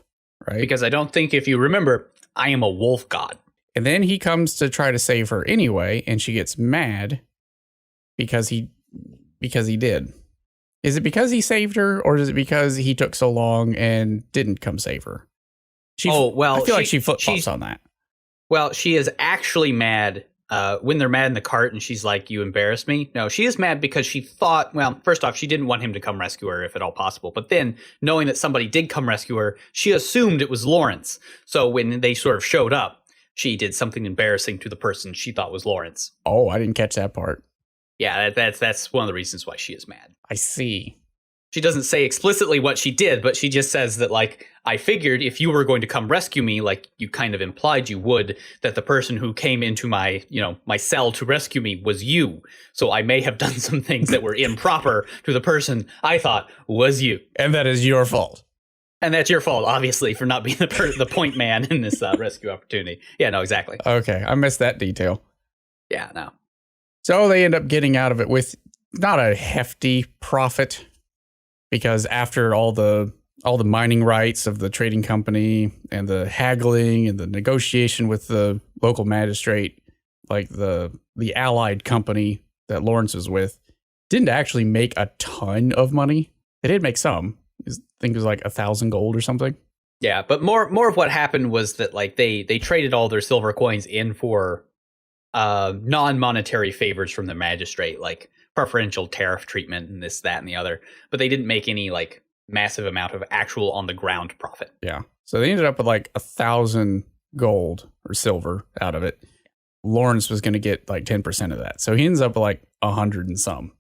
S1: right?
S2: Because I don't think, if you remember, I am a wolf god.
S1: And then he comes to try to save her anyway, and she gets mad because he did. Is it because he saved her, or is it because he took so long and didn't come save her? I feel like she flip-flops on that.
S2: Well, she is actually mad when they're mad in the cart and she's like, you embarrassed me. No, she is mad because she thought, well, first off, she didn't want him to come rescue her if at all possible. But then knowing that somebody did come rescue her, she assumed it was Lawrence. So when they sort of showed up, she did something embarrassing to the person she thought was Lawrence.
S1: Oh, I didn't catch that part.
S2: Yeah, that's one of the reasons why she is mad.
S1: I see.
S2: She doesn't say explicitly what she did, but she just says that, like, I figured if you were going to come rescue me, like you kind of implied you would, that the person who came into my cell to rescue me was you. So I may have done some things that were improper to the person I thought was you.
S1: And that is your fault.
S2: And that's your fault, obviously, for not being the point man in this rescue opportunity. Yeah, no, exactly.
S1: Okay, I missed that detail.
S2: Yeah, no.
S1: So they end up getting out of it with not a hefty profit, because after all the mining rights of the trading company and the haggling and the negotiation with the local magistrate, like the allied company that Lawrence was with, didn't actually make a ton of money. They did make some. I think it was like 1,000 gold or something.
S2: Yeah, but more of what happened was that, like, they traded all their silver coins in for non-monetary favors from the magistrate, like preferential tariff treatment and this, that, and the other. But they didn't make any, like, massive amount of actual on the ground profit.
S1: Yeah. So they ended up with like 1,000 gold or silver out of it. Lawrence was going to get like 10% of that. So he ends up with like 100 and some,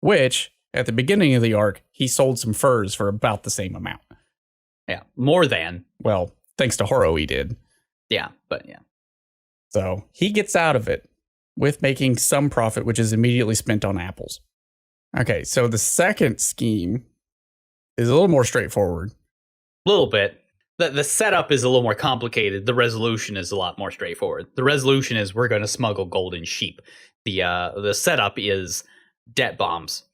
S1: which at the beginning of the arc, he sold some furs for about the same amount.
S2: Yeah. More than.
S1: Well, thanks to Holo, he did.
S2: Yeah. But yeah.
S1: So he gets out of it with making some profit, which is immediately spent on apples. Okay. So the second scheme is a little more straightforward.
S2: A little bit. The setup is a little more complicated. The resolution is a lot more straightforward. The resolution is we're going to smuggle golden sheep. The setup is debt bombs.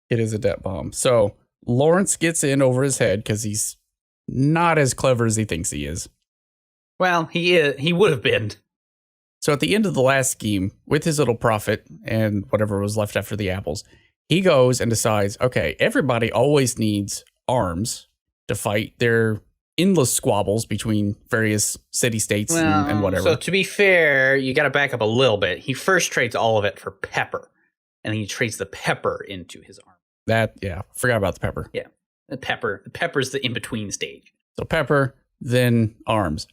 S1: It is a debt bomb. So Lawrence gets in over his head because he's not as clever as he thinks he is.
S2: Well, he would have been.
S1: So at the end of the last scheme, with his little profit and whatever was left after the apples, he goes and decides, okay, everybody always needs arms to fight their endless squabbles between various city-states and whatever.
S2: So to be fair, you got to back up a little bit. He first trades all of it for pepper, and he trades the pepper into his arm.
S1: Forgot about the pepper.
S2: Yeah, the pepper's the in-between stage.
S1: So pepper, then arms.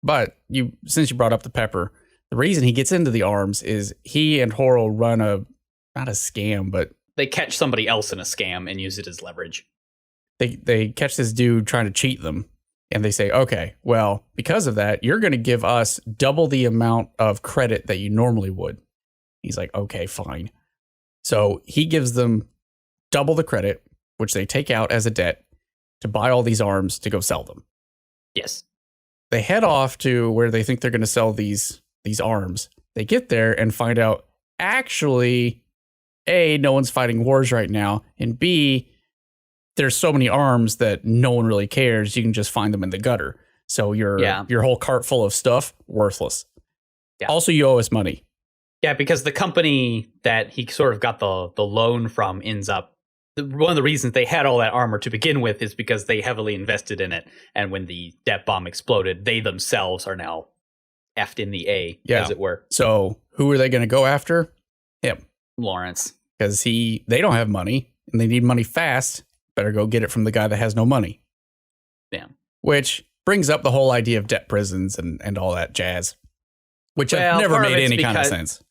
S1: But since you brought up the pepper, the reason he gets into the arms is he and Holo run not a scam, but
S2: they catch somebody else in a scam and use it as leverage.
S1: They catch this dude trying to cheat them, and they say, okay, well, because of that, you're going to give us double the amount of credit that you normally would. He's like, okay, fine. So he gives them double the credit, which they take out as a debt to buy all these arms to go sell them.
S2: Yes.
S1: They head off to where they think they're going to sell these arms. They get there and find out, actually, A, no one's fighting wars right now, and B, there's so many arms that no one really cares. You can just find them in the gutter. So your whole cart full of stuff, worthless. Yeah. Also, you owe us money.
S2: Yeah, because the company that he sort of got the loan from ends up, one of the reasons they had all that armor to begin with is because they heavily invested in it. And when the debt bomb exploded, they themselves are now effed in the A, as it were.
S1: So who are they going to go after? Him.
S2: Lawrence.
S1: Because they don't have money and they need money fast. Better go get it from the guy that has no money.
S2: Yeah.
S1: Which brings up the whole idea of debt prisons and all that jazz. Which I've never made any kind of sense.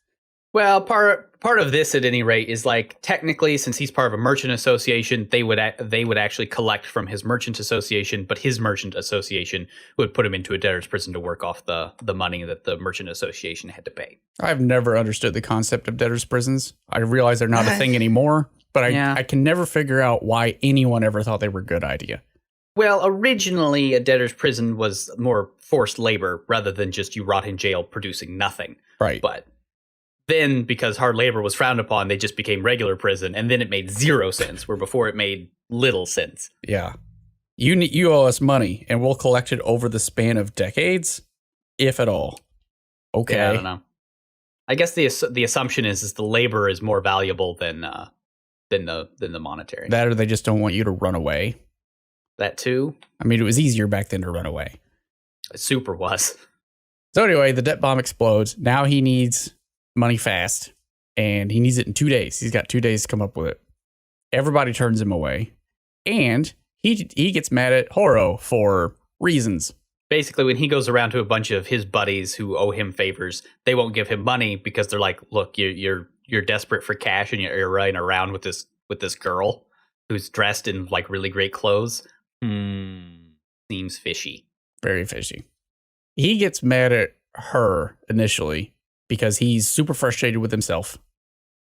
S2: Well, part of this, at any rate, is like technically, since he's part of a merchant association, they would actually collect from his merchant association, but his merchant association would put him into a debtor's prison to work off the money that the merchant association had to pay.
S1: I've never understood the concept of debtor's prisons. I realize they're not a thing anymore, but I can never figure out why anyone ever thought they were a good idea.
S2: Well, originally, a debtor's prison was more forced labor rather than just you rot in jail producing nothing.
S1: Right.
S2: But then, because hard labor was frowned upon, they just became regular prison, and then it made 0 sense, where before it made little sense.
S1: Yeah. You owe us money, and we'll collect it over the span of decades, if at all. Okay.
S2: Yeah, I don't know. I guess the assumption is the labor is more valuable than the monetary.
S1: That or they just don't want you to run away.
S2: That too.
S1: I mean, it was easier back then to run away.
S2: It super was.
S1: So anyway, the debt bomb explodes. Now he needs money fast, and he needs it in 2 days. He's got 2 days to come up with it. Everybody turns him away, and he gets mad at Holo for reasons.
S2: Basically, when he goes around to a bunch of his buddies who owe him favors, they won't give him money because they're like, "Look, you're desperate for cash, and you're running around with this girl who's dressed in like really great clothes. Seems fishy."
S1: Very fishy. He gets mad at her initially because he's super frustrated with himself.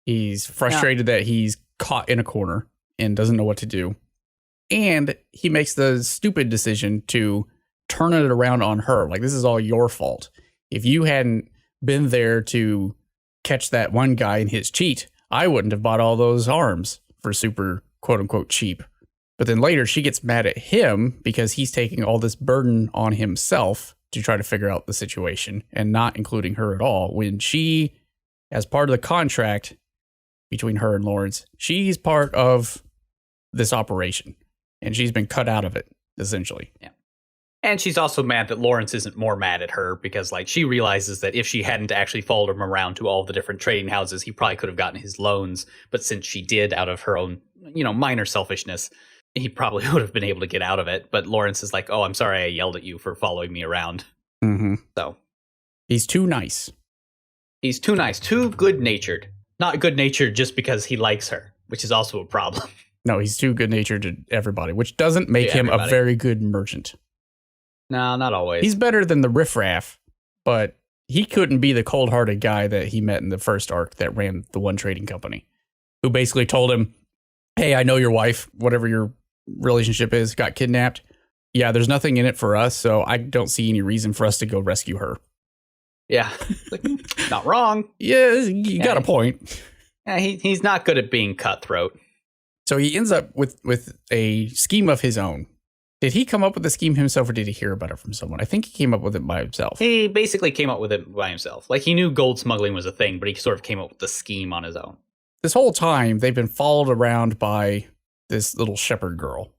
S1: He's frustrated that he's caught in a corner and doesn't know what to do. And he makes the stupid decision to turn it around on her. Like, this is all your fault. If you hadn't been there to catch that one guy in his cheat, I wouldn't have bought all those arms for super quote unquote cheap. But then later she gets mad at him because he's taking all this burden on himself to try to figure out the situation and not including her at all. When she, as part of the contract between her and Lawrence, she's part of this operation and she's been cut out of it, essentially.
S2: Yeah. And she's also mad that Lawrence isn't more mad at her because, like, she realizes that if she hadn't actually followed him around to all the different trading houses, he probably could have gotten his loans. But since she did out of her own, minor selfishness, he probably would have been able to get out of it. But Lawrence is like, "Oh, I'm sorry I yelled at you for following me around."
S1: Mm-hmm.
S2: So
S1: he's too nice.
S2: He's too nice, too good-natured. Not good-natured just because he likes her, which is also a problem.
S1: No, he's too good-natured to everybody, which doesn't make him a very good merchant.
S2: No, not always.
S1: He's better than the riffraff, but he couldn't be the cold-hearted guy that he met in the first arc that ran the one trading company, who basically told him, "Hey, I know your wife, whatever your relationship is, got kidnapped. Yeah, there's nothing in it for us, so I don't see any reason for us to go rescue her."
S2: Yeah, like, not wrong.
S1: Yeah, you got a point.
S2: Yeah, he's not good at being cutthroat.
S1: So he ends up with a scheme of his own. Did he come up with the scheme himself, or did he hear about it from someone? I think he came up with it by himself.
S2: He basically came up with it by himself. Like, he knew gold smuggling was a thing, but he sort of came up with the scheme on his own.
S1: This whole time, they've been followed around by this little shepherd girl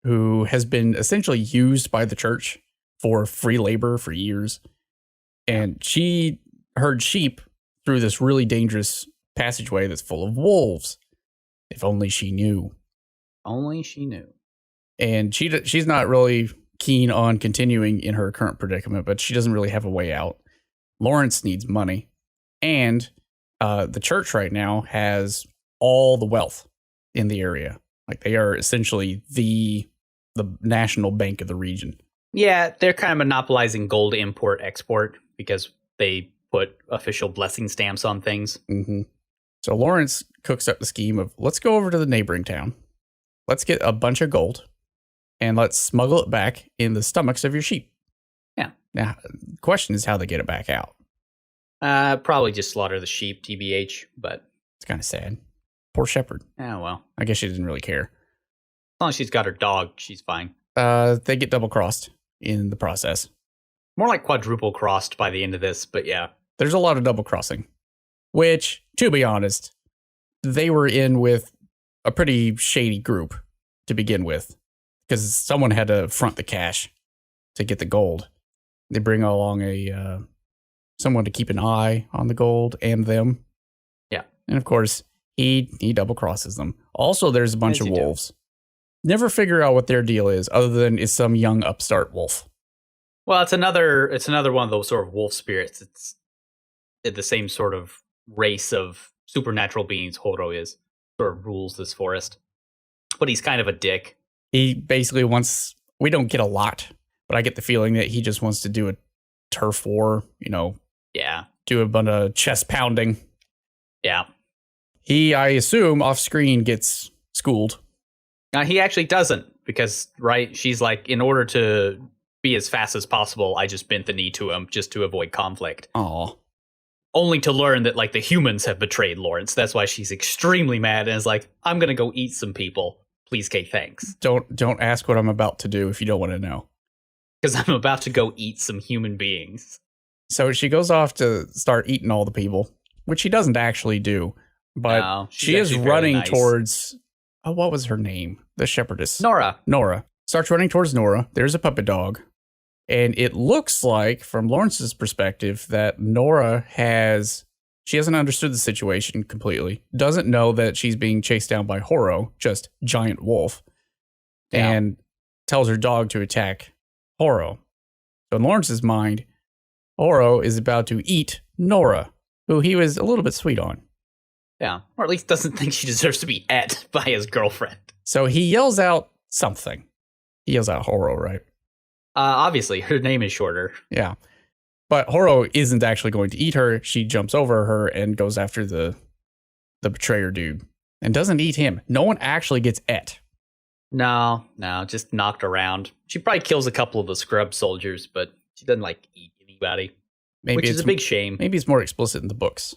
S1: who has been essentially used by the church for free labor for years. And she herd sheep through this really dangerous passageway that's full of wolves. If only she knew.
S2: Only she knew.
S1: And she's not really keen on continuing in her current predicament, but she doesn't really have a way out. Lawrence needs money. And the church right now has all the wealth in the area. Like, they are essentially the national bank of the region.
S2: Yeah, they're kind of monopolizing gold import-export because they put official blessing stamps on things.
S1: Mm-hmm. So Lawrence cooks up the scheme of, let's go over to the neighboring town. Let's get a bunch of gold. And let's smuggle it back in the stomachs of your sheep.
S2: Yeah.
S1: Now, the question is how they get it back out.
S2: Probably just slaughter the sheep, TBH, but...
S1: It's kind of sad. Poor shepherd.
S2: Oh, well.
S1: I guess she didn't really care.
S2: As long as she's got her dog, she's fine.
S1: They get double-crossed in the process.
S2: More like quadruple-crossed by the end of this, but yeah.
S1: There's a lot of double-crossing. Which, to be honest, they were in with a pretty shady group to begin with. Because someone had to front the cash to get the gold. They bring along someone to keep an eye on the gold and them.
S2: Yeah.
S1: And of course, he double crosses them. Also, there's a bunch of wolves. Never figure out what their deal is, other than it's some young upstart wolf.
S2: Well, it's another one of those sort of wolf spirits. It's the same sort of race of supernatural beings Holo is. Sort of rules this forest. But he's kind of a dick.
S1: He basically wants, we don't get a lot, but I get the feeling that he just wants to do a turf war,
S2: Yeah.
S1: Do a bunch of chest pounding.
S2: Yeah.
S1: He, I assume, off screen gets schooled.
S2: He actually doesn't, because, right, she's like, in order to be as fast as possible, I just bent the knee to him just to avoid conflict.
S1: Aw.
S2: Only to learn that, like, the humans have betrayed Lawrence. That's why she's extremely mad and is like, I'm going to go eat some people. Please, Kate, thanks.
S1: Don't ask what I'm about to do if you don't want to know.
S2: Because I'm about to go eat some human beings.
S1: So she goes off to start eating all the people, which she doesn't actually do. But
S2: No,
S1: she is running
S2: nice.
S1: towards... Oh, what was her name? The shepherdess.
S2: Nora.
S1: Starts running towards Nora. There's a puppet dog. And it looks like, from Lawrence's perspective, that Nora she hasn't understood the situation completely. Doesn't know that she's being chased down by Holo, just giant wolf.
S2: Yeah.
S1: And tells her dog to attack Holo. So in Lawrence's mind, Holo is about to eat Nora, who he was a little bit sweet on.
S2: Yeah, or at least doesn't think she deserves to be ate by his girlfriend.
S1: So he yells out something. He yells out Holo, right?
S2: Obviously, her name is shorter.
S1: Yeah. But Holo isn't actually going to eat her. She jumps over her and goes after the betrayer dude and doesn't eat him. No one actually gets et.
S2: No, just knocked around. She probably kills a couple of the scrub soldiers, but she doesn't eat anybody, which is a big shame.
S1: Maybe it's more explicit in the books.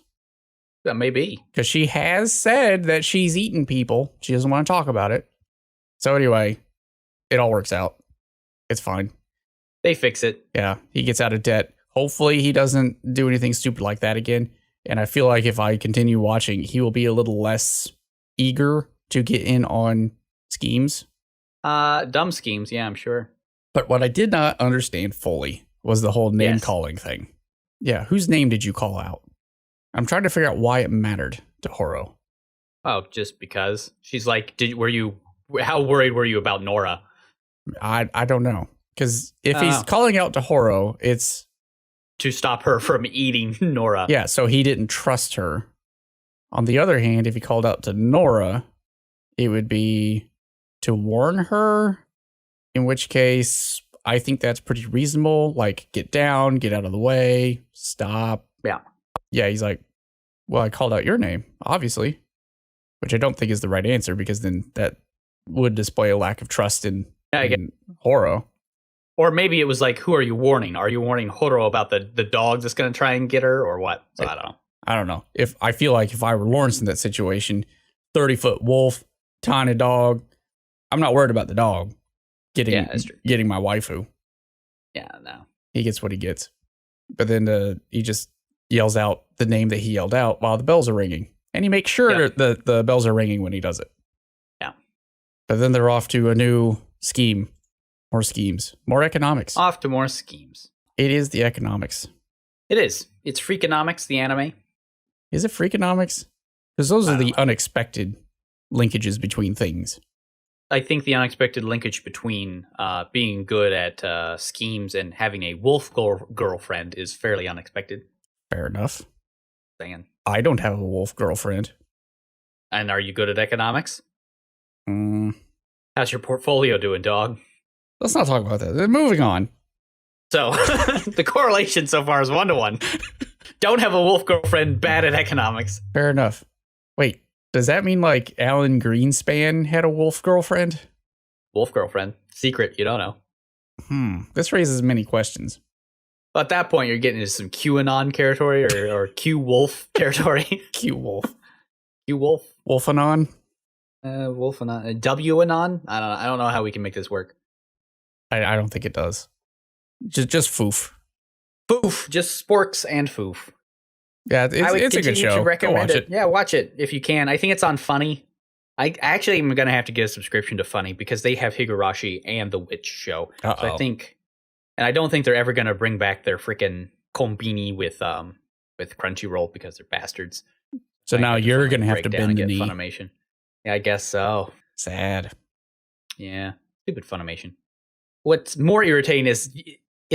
S2: Yeah, maybe.
S1: Because she has said that she's eaten people. She doesn't want to talk about it. So anyway, it all works out. It's fine.
S2: They fix it.
S1: Yeah, he gets out of debt. Hopefully he doesn't do anything stupid like that again. And I feel like if I continue watching, he will be a little less eager to get in on schemes.
S2: Dumb schemes, yeah, I'm sure.
S1: But what I did not understand fully was the whole name calling thing. Yeah, whose name did you call out? I'm trying to figure out why it mattered to Holo.
S2: Oh, just because. She's like, how worried were you about Nora?
S1: I don't know. Because if he's calling out to Holo, it's
S2: to stop her from eating Nora.
S1: Yeah, so he didn't trust her. On the other hand, if he called out to Nora, it would be to warn her, in which case I think that's pretty reasonable. Like, get down, get out of the way, stop.
S2: Yeah.
S1: Yeah, he's like, well, I called out your name, obviously, which I don't think is the right answer because then that would display a lack of trust in Holo.
S2: Or maybe it was like, who are you warning? Are you warning Holo about the dog that's going to try and get her or what? So I don't know. I
S1: don't know. I feel like if I were Lawrence in that situation, 30-foot wolf, tiny dog, I'm not worried about the dog getting my waifu.
S2: Yeah, no.
S1: He gets what he gets. But then he just yells out the name that he yelled out while the bells are ringing. And he makes sure that the bells are ringing when he does it.
S2: Yeah.
S1: But then they're off to a new scheme. More schemes. More economics.
S2: Off to more schemes.
S1: It is the economics.
S2: It is. It's Freakonomics, the anime.
S1: Is it Freakonomics? Because those are the unexpected linkages between things.
S2: I think the unexpected linkage between being good at schemes and having a wolf girlfriend is fairly unexpected.
S1: Fair enough.
S2: Saying.
S1: I don't have a wolf girlfriend.
S2: And are you good at economics? How's your portfolio doing, dog?
S1: Let's not talk about that. Moving on.
S2: So, the correlation so far is 1-to-1. Don't have a wolf girlfriend, bad at economics.
S1: Fair enough. Wait, does that mean like Alan Greenspan had a wolf girlfriend?
S2: Wolf girlfriend. Secret, you don't know.
S1: This raises many questions.
S2: Well, at that point, you're getting into some QAnon territory or Q-Wolf territory.
S1: Q-Wolf.
S2: Q-Wolf.
S1: Wolfanon?
S2: Wolfanon. W-anon? I don't know how we can make this work.
S1: I don't think it does. Just foof.
S2: Foof. Just sporks and foof.
S1: Yeah, it's a good show.
S2: To recommend
S1: Go watch it.
S2: Yeah, watch it if you can. I think it's on Funny. I actually am going to have to get a subscription to Funny because they have Higurashi and The Witch show. So I think, and I don't think they're ever going to bring back their freaking Konbini with Crunchyroll because they're bastards.
S1: So now you're going to have to bend the knee.
S2: Funimation. Yeah, I guess so.
S1: Sad.
S2: Yeah, stupid Funimation. What's more irritating is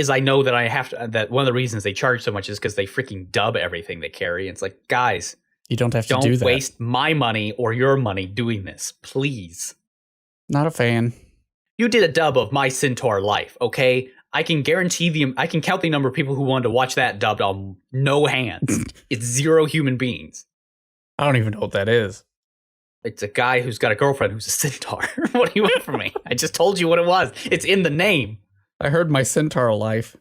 S2: I know that I have to, that one of the reasons they charge so much is because they freaking dub everything they carry. It's like, guys,
S1: you don't have to do that.
S2: Don't waste my money or your money doing this, please.
S1: Not a fan.
S2: You did a dub of My Centaur Life, okay? I can guarantee I can count the number of people who wanted to watch that dubbed on no hands. It's 0 human beings.
S1: I don't even know what that is.
S2: It's a guy who's got a girlfriend who's a centaur. What do you want from me? I just told you what it was. It's in the name.
S1: I heard My Centaur Life.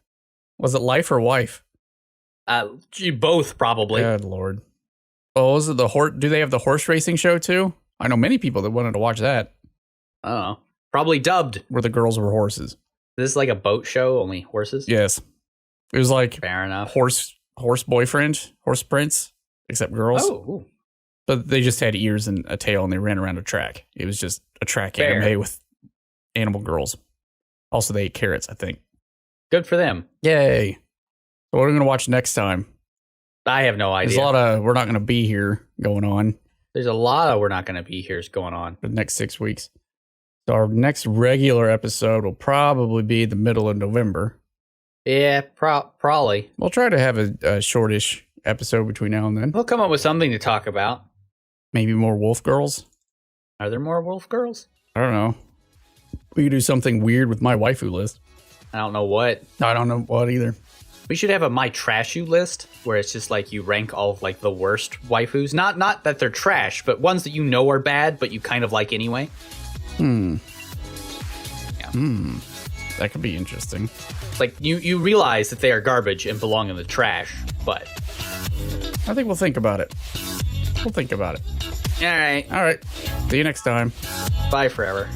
S1: Was it life or wife?
S2: Both, probably.
S1: Good Lord. Oh, was it the horse? Do they have the horse racing show too? I know many people that wanted to watch that.
S2: I don't know. Probably dubbed.
S1: Where the girls were horses.
S2: Is this like a boat show, only horses?
S1: Yes. It was like
S2: Fair enough.
S1: horse boyfriend, horse prince, except girls.
S2: Oh.
S1: But they just had ears and a tail, and they ran around a track. It was just a track
S2: Fair.
S1: anime with animal girls. Also, they ate carrots, I think.
S2: Good for them.
S1: Yay. So what are we going to watch next time?
S2: I have no idea.
S1: There's a lot of We're Not Going to Be Here going on.
S2: There's a lot of We're Not Going to Be Here's going on.
S1: For the next 6 weeks. So our next regular episode will probably be the middle of November.
S2: Yeah, probably.
S1: We'll try to have a shortish episode between now and then.
S2: We'll come up with something to talk about.
S1: Maybe more wolf girls.
S2: Are there more wolf girls?
S1: I don't know. We could do something weird with my waifu list.
S2: I don't know what.
S1: I don't know what either.
S2: We should have a My Trash You list where it's just like you rank all of like the worst waifus. Not that they're trash, but ones that you know are bad, but you kind of like anyway.
S1: Yeah.
S2: Hmm.
S1: That could be interesting.
S2: Like you realize that they are garbage and belong in the trash, but
S1: I think we'll think about it. We'll think about it.
S2: all right.
S1: All right. See you next time.
S2: Bye forever.